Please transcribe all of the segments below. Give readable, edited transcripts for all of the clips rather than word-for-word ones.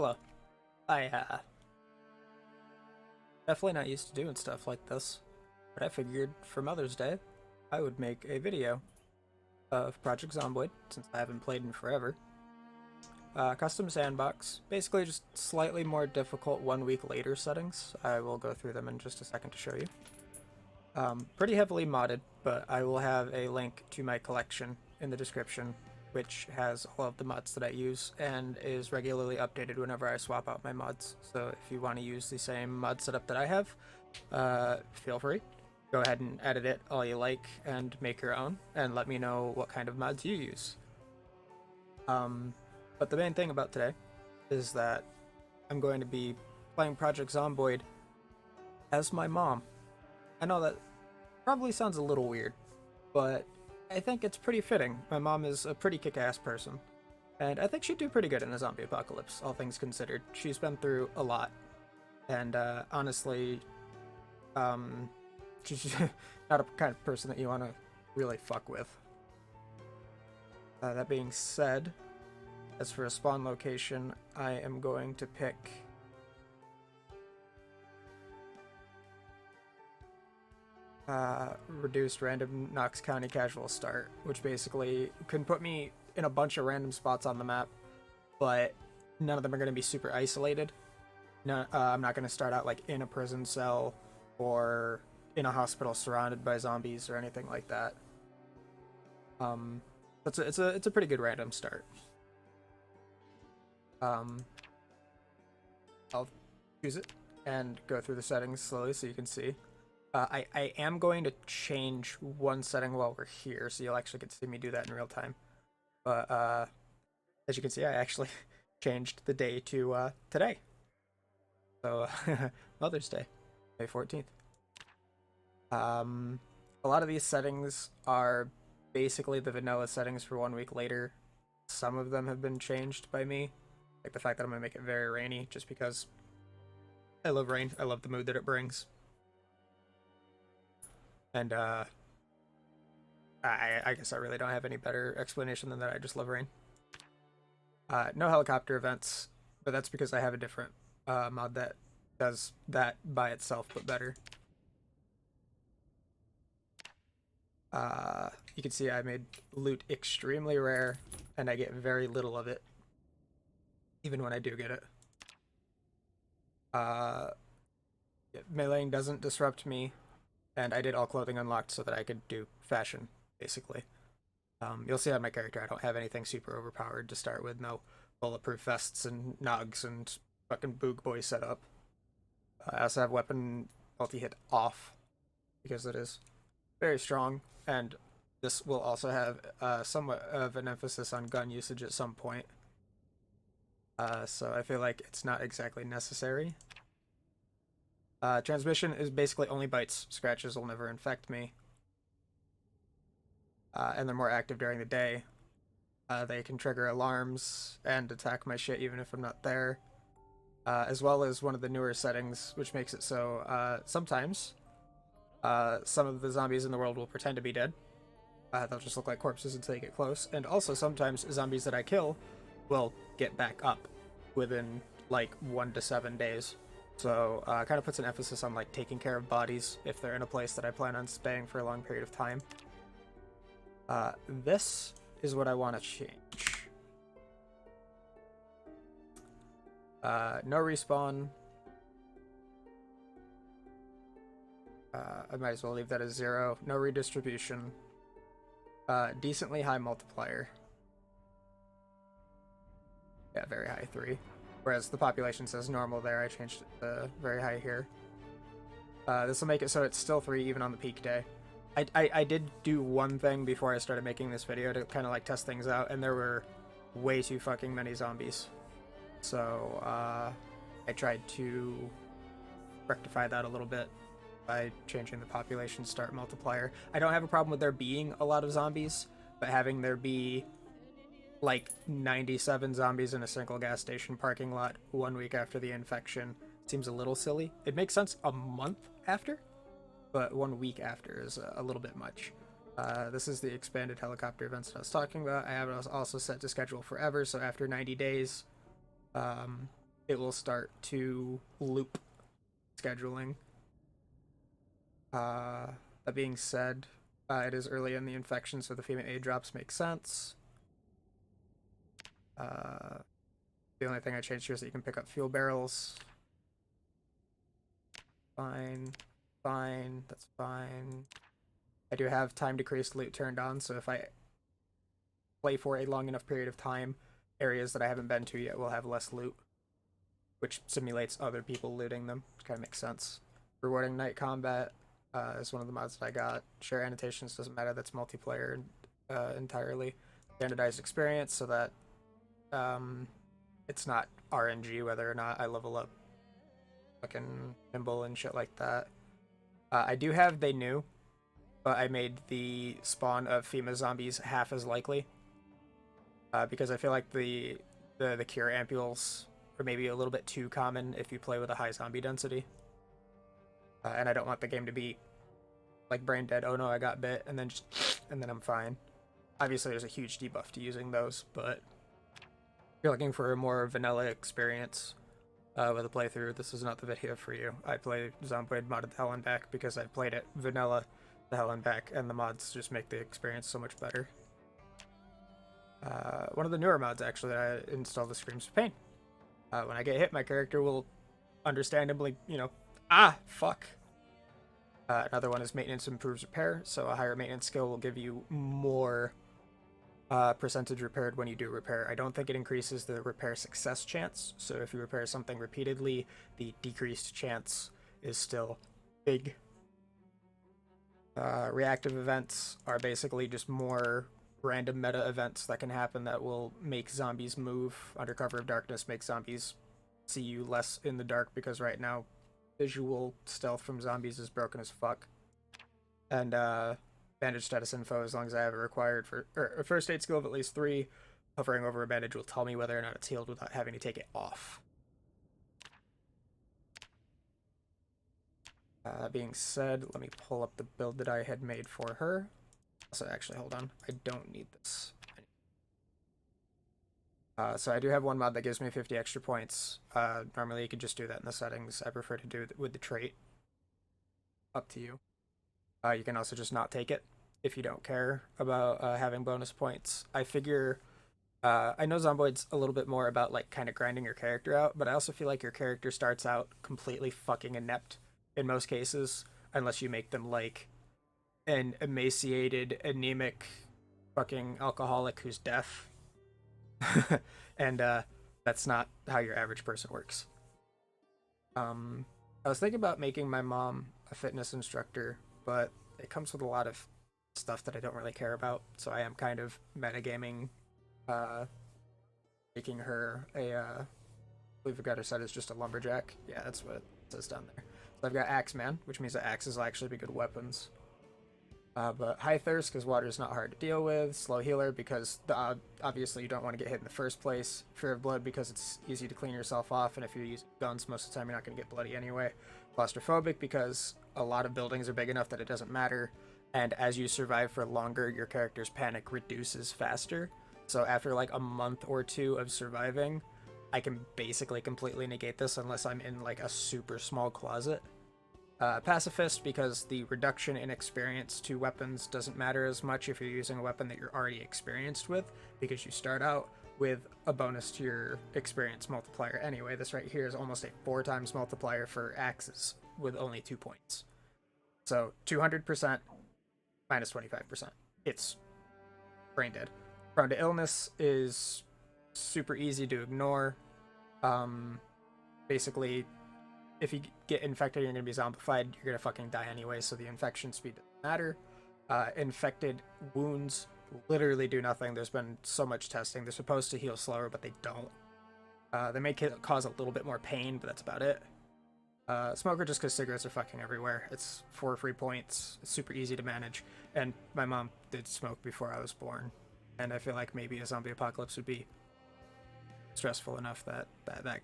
Hello. I definitely not used to doing stuff like this, but I figured for Mother's Day, I would make a video of Project Zomboid, since I haven't played in forever. Custom sandbox, basically just slightly more difficult 1 week later settings. I will go through them in just a second to show you. Pretty heavily modded, but I will have a link to my collection in the description, which has all of the mods that I use and is regularly updated whenever I swap out my mods. So if you want to use the same mod setup that I have, feel free. Go ahead and edit it all you like and make your own, and let me know what kind of mods you use. But the main thing about today is that I'm going to be playing Project Zomboid as my mom. I know that probably sounds a little weird, but I think it's pretty fitting. My mom is a pretty kick-ass person, and I think she'd do pretty good in a zombie apocalypse, all things considered. She's been through a lot, and honestly, she's not a kind of person that you want to really fuck with. That being said, as for a spawn location, I am going to pick reduced random Knox County casual start, which basically can put me in a bunch of random spots on the map, but none of them are going to be super isolated. No, I'm not going to start out like in a prison cell or in a hospital surrounded by zombies or anything like that. It's a pretty good random start. I'll choose it and go through the settings slowly so you can see. I am going to change one setting while we're here, so you'll actually get to see me do that in real time. But as you can see, I actually changed the day to today. So Mother's Day, May 14th. A lot of these settings are basically the vanilla settings for 1 week later. Some of them have been changed by me, like the fact that I'm going to make it very rainy, just because I love rain. I love the mood that it brings. And I guess I really don't have any better explanation than that. I just love rain. No helicopter events, but that's because I have a different mod that does that by itself, but better. You can see I made loot extremely rare, and I get very little of it, even when I do get it. Meleeing doesn't disrupt me, and I did all clothing unlocked so that I could do fashion, basically. You'll see on my character I don't have anything super overpowered to start with. No bulletproof vests and nogs and fucking boog boy setup. I also have weapon multi-hit off, because it is very strong, and this will also have somewhat of an emphasis on gun usage at some point. So I feel like it's not exactly necessary. Transmission is basically only bites. Scratches will never infect me. And they're more active during the day. They can trigger alarms and attack my shit even if I'm not there. As well as one of the newer settings, which makes it so sometimes some of the zombies in the world will pretend to be dead. They'll just look like corpses until you get close. And also sometimes zombies that I kill will get back up within like 1 to 7 days. So kind of puts an emphasis on like taking care of bodies if they're in a place that I plan on staying for a long period of time. This is what I want to change. No respawn. I might as well leave that as 0. No redistribution. Decently high multiplier. Yeah, very high 3. Whereas the population says normal there, I changed it to very high here. This will make it so it's still 3 even on the peak day. I did do one thing before I started making this video to kind of like test things out, and there were way too fucking many zombies. So I tried to rectify that a little bit by changing the population start multiplier. I don't have a problem with there being a lot of zombies, but having there be like 97 zombies in a single gas station parking lot 1 week after the infection seems a little silly. It makes sense a month after, but 1 week after is a little bit much. This is the expanded helicopter events that I was talking about. I have it also set to schedule forever, so after 90 days, it will start to loop scheduling. That being said, it is early in the infection, so the female aid drops make sense. The only thing I changed here is that you can pick up fuel barrels. Fine. Fine. That's fine. I do have time decreased loot turned on, so if I play for a long enough period of time, areas that I haven't been to yet will have less loot, which simulates other people looting them. Kind of makes sense. Rewarding night combat is one of the mods that I got. Share annotations doesn't matter. That's multiplayer entirely. Standardized experience so that it's not RNG whether or not I level up fucking nimble and shit like that. I do have They Knew, but I made the spawn of FEMA zombies half as likely. Because I feel like the cure ampules are maybe a little bit too common if you play with a high zombie density. And I don't want the game to be like brain dead, oh no, I got bit, and then I'm fine. Obviously there's a huge debuff to using those, but if you're looking for a more vanilla experience with a playthrough, this is not the video for you. I play Zomboid modded the hell and back because I've played it vanilla the hell and back, and the mods just make the experience so much better. One of the newer mods actually that I installed is Screams of Pain. When I get hit, my character will understandably, fuck. Another one is Maintenance Improves Repair, so a higher maintenance skill will give you more percentage repaired when you do repair. I don't think it increases the repair success chance, so if you repair something repeatedly, the decreased chance is still big. Reactive events are basically just more random meta events that can happen that will make zombies move under cover of darkness, make zombies see you less in the dark, because right now visual stealth from zombies is broken as fuck. And bandage status info, as long as I have it required for a first aid skill of at least 3, hovering over a bandage will tell me whether or not it's healed without having to take it off. That being said, let me pull up the build that I had made for her. So actually, hold on, I don't need this. So I do have one mod that gives me 50 extra points. Normally you could just do that in the settings. I prefer to do it with the trait. Up to you. You can also just not take it if you don't care about having bonus points. I figure, I know Zomboid's a little bit more about like kind of grinding your character out, but I also feel like your character starts out completely fucking inept in most cases, unless you make them like an emaciated, anemic fucking alcoholic who's deaf. And that's not how your average person works. I was thinking about making my mom a fitness instructor, but it comes with a lot of stuff that I don't really care about, so I am kind of metagaming making her a I believe we got her set as just a lumberjack. Yeah, that's what it says down there. So I've got Axeman, which means that axes will actually be good weapons. But high thirst because water is not hard to deal with. Slow healer because obviously you don't want to get hit in the first place. Fear of blood because it's easy to clean yourself off, and if you're using guns most of the time you're not going to get bloody anyway. Claustrophobic because a lot of buildings are big enough that it doesn't matter, and as you survive for longer your character's panic reduces faster. So after like a month or 2 of surviving, I can basically completely negate this unless I'm in like a super small closet. Pacifist because the reduction in experience to weapons doesn't matter as much if you're using a weapon that you're already experienced with, because you start out with a bonus to your experience multiplier anyway. This right here is almost a 4 times multiplier for axes with only 2 points. So 200% minus 25%. It's brain dead. Prone to illness is super easy to ignore. Basically, if you get infected, you're going to be zombified. You're going to fucking die anyway, so the infection speed doesn't matter. Infected wounds literally do nothing. There's been so much testing. They're supposed to heal slower, but they don't. They may cause a little bit more pain, but that's about it. Smoker just because cigarettes are fucking everywhere. It's 4 free points. It's super easy to manage. And my mom did smoke before I was born. And I feel like maybe a zombie apocalypse would be stressful enough that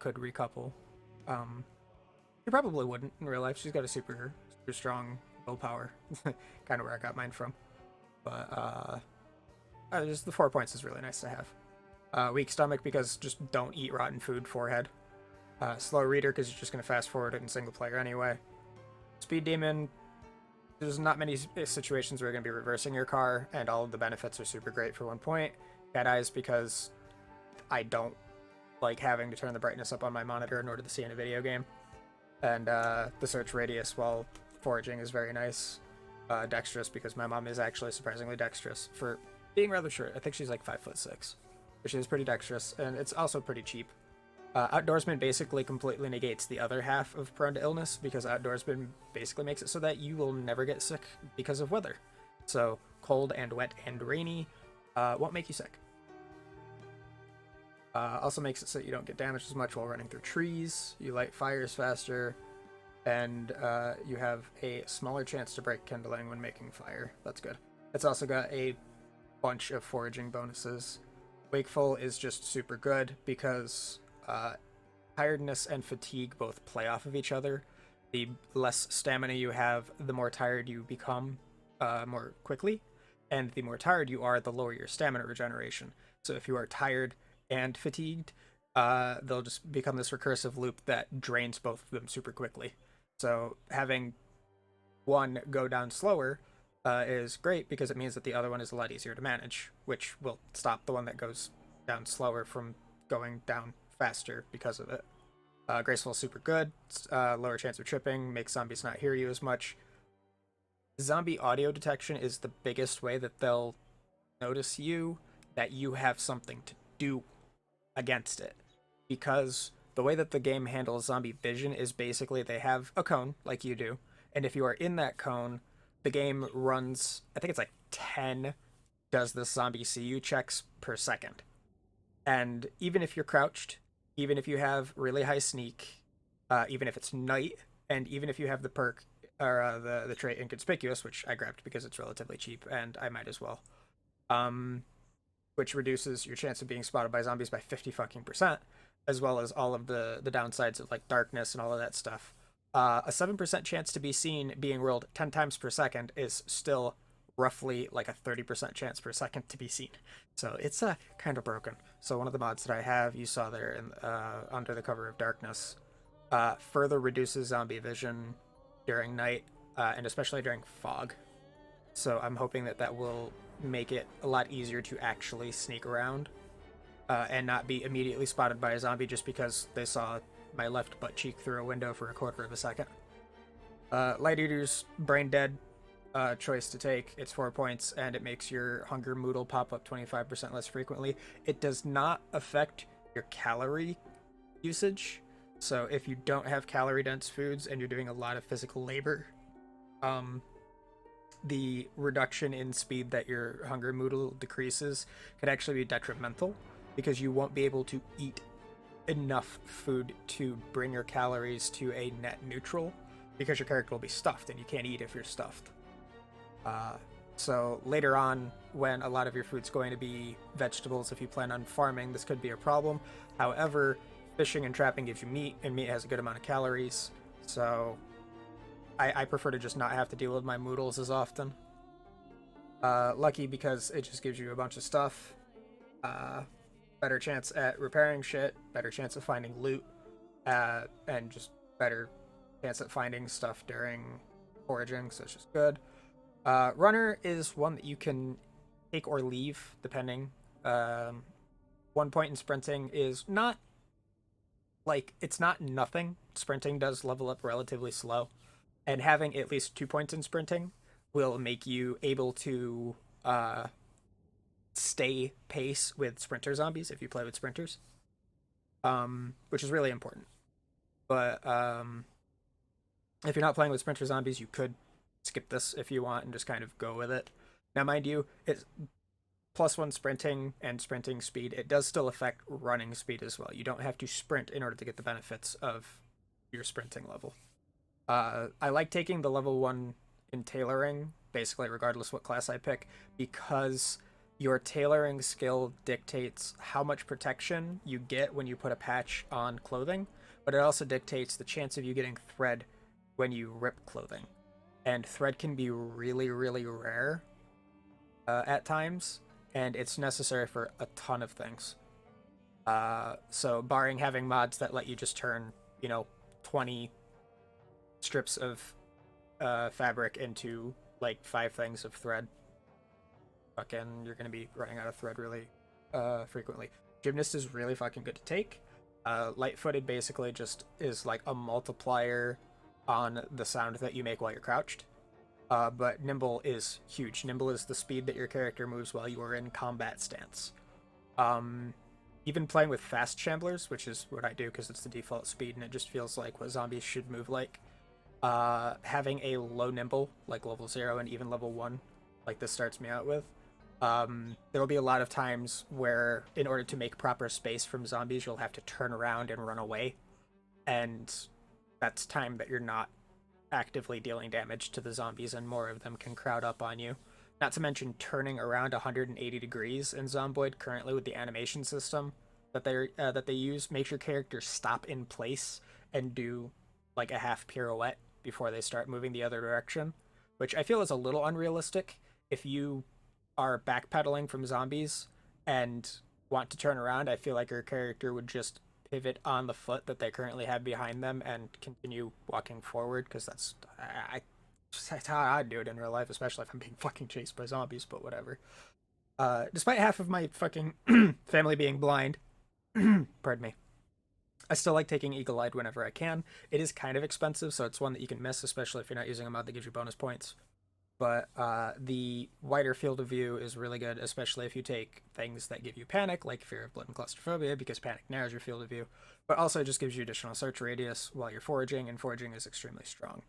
could recouple. She probably wouldn't in real life. She's got a super strong willpower. Kind of where I got mine from. But just the 4 points is really nice to have. Weak stomach because just don't eat rotten food, forehead. Slow reader because you're just going to fast forward it in single player anyway. Speed demon, there's not many situations where you're going to be reversing your car, and all of the benefits are super great for 1 point. Cat eyes because I don't like having to turn the brightness up on my monitor in order to see in a video game. And the search radius while foraging is very nice. Dexterous because my mom is actually surprisingly dexterous for being rather short. I think she's like 5'6", but she is pretty dexterous, and it's also pretty cheap. Outdoorsman basically completely negates the other half of prone to illness because Outdoorsman basically makes it so that you will never get sick because of weather. So cold and wet and rainy won't make you sick. Also makes it so that you don't get damaged as much while running through trees, you light fires faster, and you have a smaller chance to break kindling when making fire. That's good. It's also got a bunch of foraging bonuses. Wakeful is just super good because tiredness and fatigue both play off of each other. The less stamina you have, the more tired you become more quickly, and the more tired you are, the lower your stamina regeneration. So if you are tired and fatigued, they'll just become this recursive loop that drains both of them super quickly. So having one go down slower is great because it means that the other one is a lot easier to manage, which will stop the one that goes down slower from going down faster because of it. Graceful is super good. Lower chance of tripping, makes zombies not hear you as much. Zombie audio detection is the biggest way that they'll notice you, that you have something to do against it. Because the way that the game handles zombie vision is basically they have a cone, like you do, and if you are in that cone, the game runs, I think it's like 10 does this zombie see you checks per second. And even if you're crouched, even if you have really high sneak, even if it's night, and even if you have the perk or the trait inconspicuous, which I grabbed because it's relatively cheap and I might as well, which reduces your chance of being spotted by zombies by 50%, as well as all of the downsides of like darkness and all of that stuff. A 7% chance to be seen being rolled 10 times per second is still roughly like a 30% chance per second to be seen. So it's kind of broken. So one of the mods that I have, you saw there in under the cover of darkness, further reduces zombie vision during night, and especially during fog. So I'm hoping that that will make it a lot easier to actually sneak around and not be immediately spotted by a zombie just because they saw my left butt cheek through a window for a quarter of a second. Light Eater's brain dead choice to take. It's 4 points, and it makes your hunger moodle pop up 25% less frequently. It does not affect your calorie usage. So if you don't have calorie dense foods and you're doing a lot of physical labor, the reduction in speed that your hunger moodle decreases could actually be detrimental because you won't be able to eat enough food to bring your calories to a net neutral because your character will be stuffed and you can't eat if you're stuffed. So later on, when a lot of your food's going to be vegetables, if you plan on farming, this could be a problem. However, fishing and trapping gives you meat, and meat has a good amount of calories, so I prefer to just not have to deal with my moodles as often. Lucky because it just gives you a bunch of stuff. Better chance at repairing shit, better chance of finding loot, and just better chance at finding stuff during foraging, so it's just good. Runner is one that you can take or leave, depending. 1 point in sprinting is not, like, it's not nothing. Sprinting does level up relatively slow, and having at least 2 points in sprinting will make you able to stay pace with sprinter zombies if you play with sprinters, which is really important. But if you're not playing with sprinter zombies, you could skip this if you want and just kind of go with it. Now, mind you, it's +1 sprinting and sprinting speed. It does still affect running speed as well. You don't have to sprint in order to get the benefits of your sprinting level. I like taking the level 1 in tailoring, basically regardless what class I pick, because your tailoring skill dictates how much protection you get when you put a patch on clothing, but it also dictates the chance of you getting thread when you rip clothing. And thread can be really, really rare at times, and it's necessary for a ton of things. So barring having mods that let you just turn, 20 strips of fabric into like 5 things of thread, fucking you're gonna be running out of thread really frequently. Gymnast is really fucking good to take. Light-footed basically just is like a multiplier on the sound that you make while you're crouched. But nimble is huge. Nimble is the speed that your character moves while you are in combat stance. Even playing with fast shamblers, which is what I do because it's the default speed and it just feels like what zombies should move like. Having a low nimble, like level 0 and even level 1, like this starts me out with, there will be a lot of times where in order to make proper space from zombies, you'll have to turn around and run away. And that's time that you're not actively dealing damage to the zombies and more of them can crowd up on you. Not to mention turning around 180 degrees in Zomboid currently with the animation system that they use makes your character stop in place and do like a half pirouette before they start moving the other direction, which I feel is a little unrealistic. If you are backpedaling from zombies and want to turn around, I feel like your character would just pivot on the foot that they currently have behind them and continue walking forward because that's how I do it in real life, especially if I'm being fucking chased by zombies, but whatever. Despite half of my fucking family being blind, pardon me, I still like taking Eagle Eyed whenever I can. It is kind of expensive, so it's one that you can miss, especially if you're not using a mod that gives you bonus points. But the wider field of view is really good, especially if you take things that give you panic, like fear of blood and claustrophobia, because panic narrows your field of view, but also just gives you additional search radius while you're foraging, and foraging is extremely strong.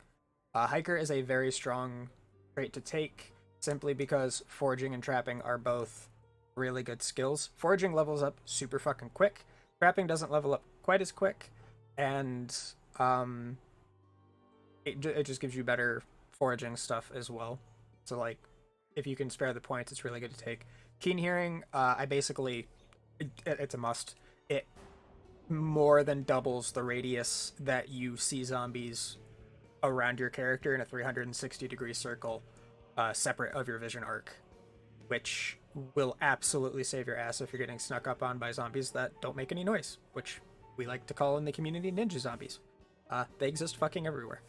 Hiker is a very strong trait to take, simply because foraging and trapping are both really good skills. Foraging levels up super fucking quick. Trapping doesn't level up quite as quick, and it just gives you better foraging stuff as well. So like, if you can spare the points, it's really good to take. Keen hearing, I basically, it's a must. It more than doubles the radius that you see zombies around your character in a 360-degree circle, separate of your vision arc, which will absolutely save your ass if you're getting snuck up on by zombies that don't make any noise, which we like to call in the community ninja zombies. They exist fucking everywhere.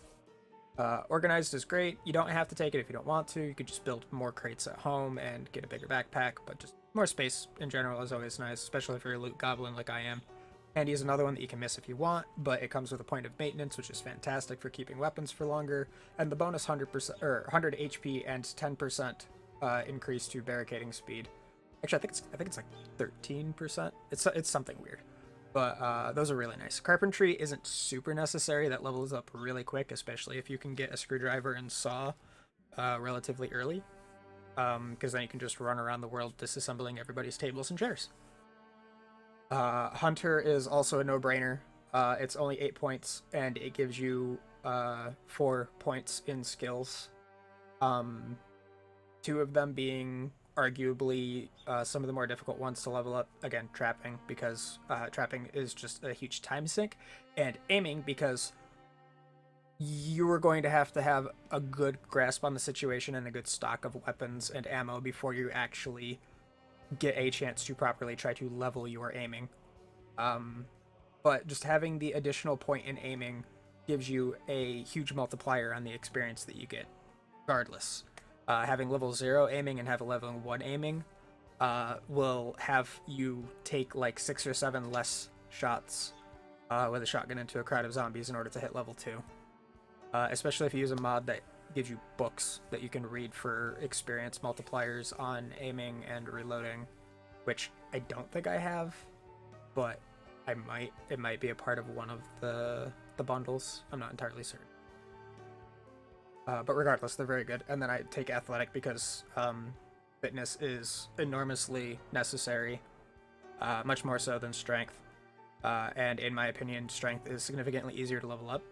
Organized is great. You don't have to take it if you don't want to. You could just build more crates at home and get a bigger backpack, but just more space in general is always nice, especially if you're a loot goblin like I am. Handy is another one that you can miss if you want, but it comes with a point of maintenance, which is fantastic for keeping weapons for longer, and the bonus 100% or 100 HP and 10% increase to barricading speed. Actually, I think it's like 13%. It's something weird. But those are really nice. Carpentry isn't super necessary. That levels up really quick, especially if you can get a screwdriver and saw relatively early. Because then you can just run around the world disassembling everybody's tables and chairs. Hunter is also a no-brainer. It's only 8 points, and it gives you 4 points in skills. 2 of them being arguably some of the more difficult ones to level up. Again, trapping, because trapping is just a huge time sink, and aiming, because you are going to have a good grasp on the situation and a good stock of weapons and ammo before you actually get a chance to properly try to level your aiming. But just having the additional point in aiming gives you a huge multiplier on the experience that you get, regardless. Having level 0 aiming and having level 1 aiming will have you take like 6 or 7 less shots with a shotgun into a crowd of zombies in order to hit level 2. Especially if you use a mod that gives you books that you can read for experience multipliers on aiming and reloading, which I don't think I have, but I might. It might be a part of one of the bundles. I'm not entirely certain. But regardless, they're very good. And then I take athletic because fitness is enormously necessary, much more so than strength. And in my opinion, strength is significantly easier to level up.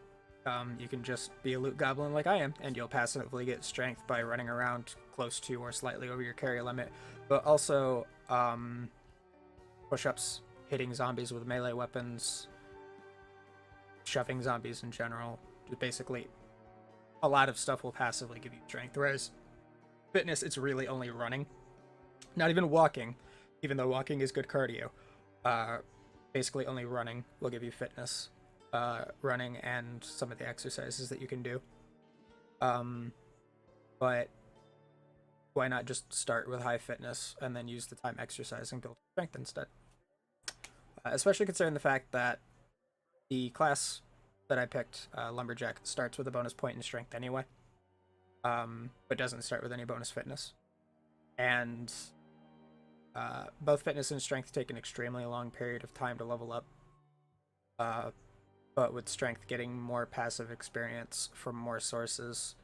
You can just be a loot goblin like I am, and you'll passively get strength by running around close to or slightly over your carry limit. But also, push-ups, hitting zombies with melee weapons, shoving zombies in general, just basically a lot of stuff will passively give you strength. Whereas fitness, it's really only running, not even walking, even though walking is good cardio. basically only running will give you fitness. Running and some of the exercises that you can do. But why not just start with high fitness and then use the time exercising build strength instead? Especially considering the fact that the class that I picked, Lumberjack, starts with a bonus point in strength anyway, but doesn't start with any bonus fitness. And both fitness and strength take an extremely long period of time to level up. But with strength getting more passive experience from more sources,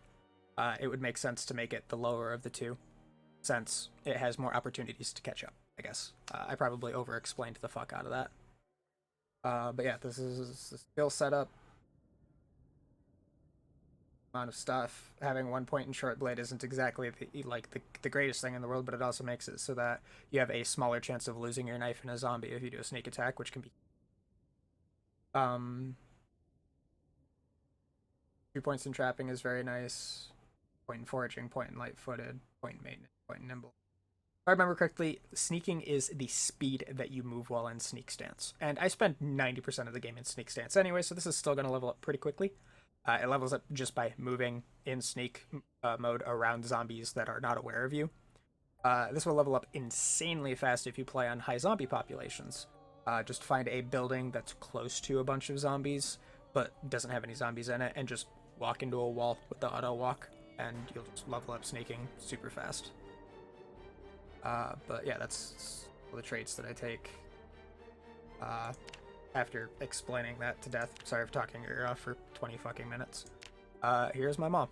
it would make sense to make it the lower of the two, since it has more opportunities to catch up, I guess. I probably over-explained the fuck out of that. But yeah, this is the skill setup. Amount of stuff. Having 1 point in short blade isn't exactly the greatest thing in the world, but it also makes it so that you have a smaller chance of losing your knife in a zombie if you do a sneak attack, which can be 2 points in trapping is very nice. Point in foraging, point in light-footed, point in maintenance, point in nimble. If I remember correctly, sneaking is the speed that you move while in sneak stance. And I spent 90% of the game in sneak stance anyway, so this is still going to level up pretty quickly. It levels up just by moving in sneak mode around zombies that are not aware of you. This will level up insanely fast if you play on high zombie populations. Just find a building that's close to a bunch of zombies, but doesn't have any zombies in it, and just walk into a wall with the auto walk, and you'll just level up sneaking super fast. But yeah, that's all the traits that I take. After explaining that to death, sorry for talking your ear off for 20 fucking minutes. Here's my mom.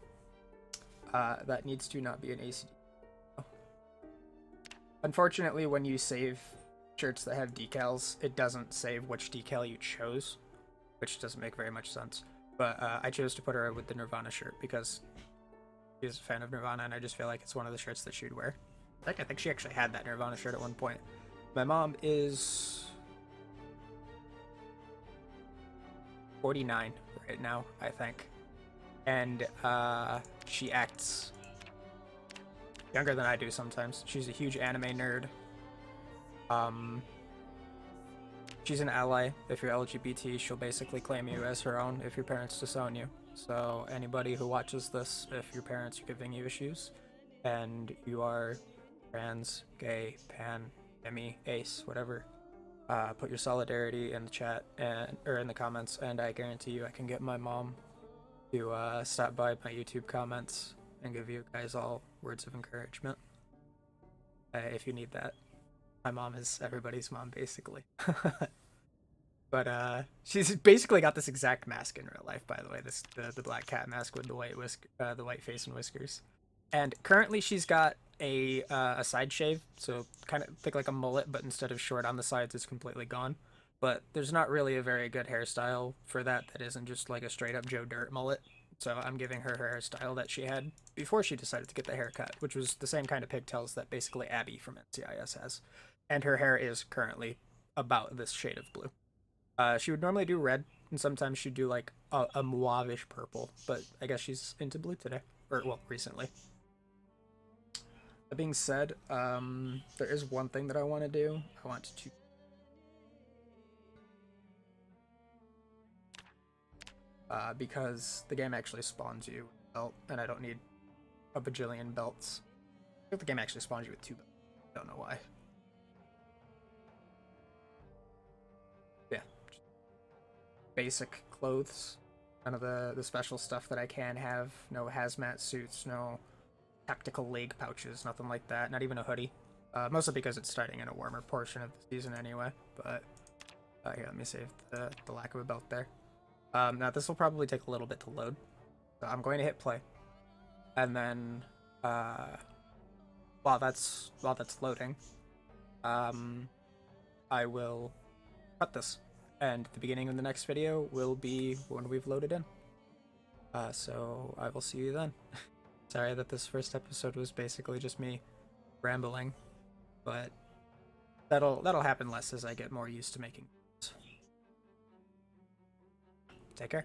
That needs to not be an ACD. Unfortunately, when you save shirts that have decals, it doesn't save which decal you chose, which doesn't make very much sense. But I chose to put her with the Nirvana shirt because she's a fan of Nirvana, and I just feel like it's one of the shirts that she'd wear. I think she actually had that Nirvana shirt at one point. My mom is 49 right now, I think. And she acts younger than I do sometimes. She's a huge anime nerd. She's an ally. If you're LGBT, she'll basically claim you as her own if your parents disown you. So anybody who watches this, if your parents are giving you issues, and you are trans, gay, pan, demi, ace, whatever, put your solidarity in the chat or in the comments, and I guarantee you I can get my mom to stop by my YouTube comments and give you guys all words of encouragement if you need that. My mom is everybody's mom, basically. But she's basically got this exact mask in real life, by the way. The black cat mask with the white face and whiskers. And currently she's got a side shave, so kind of think like a mullet, but instead of short on the sides, it's completely gone. But there's not really a very good hairstyle for that isn't just like a straight up Joe Dirt mullet. So I'm giving her hairstyle that she had before she decided to get the haircut, which was the same kind of pigtails that basically Abby from NCIS has. And her hair is currently about this shade of blue. She would normally do red, and sometimes she'd do like a mauve-ish purple, but I guess she's into blue today. Or, well, recently. That being said, there is one thing that I want to do. I want to... because the game actually spawns you with a belt, and I don't need a bajillion belts. I think the game actually spawns you with 2 belts. I don't know why. Yeah. Basic clothes. None of the special stuff that I can have. No hazmat suits, no tactical leg pouches, nothing like that. Not even a hoodie. Mostly because it's starting in a warmer portion of the season anyway. But here, let me save the lack of a belt there. Now this will probably take a little bit to load. So I'm going to hit play. And then while that's loading, I will cut this. And the beginning of the next video will be when we've loaded in. So I will see you then. Sorry that this first episode was basically just me rambling, but that'll happen less as I get more used to making. Take care.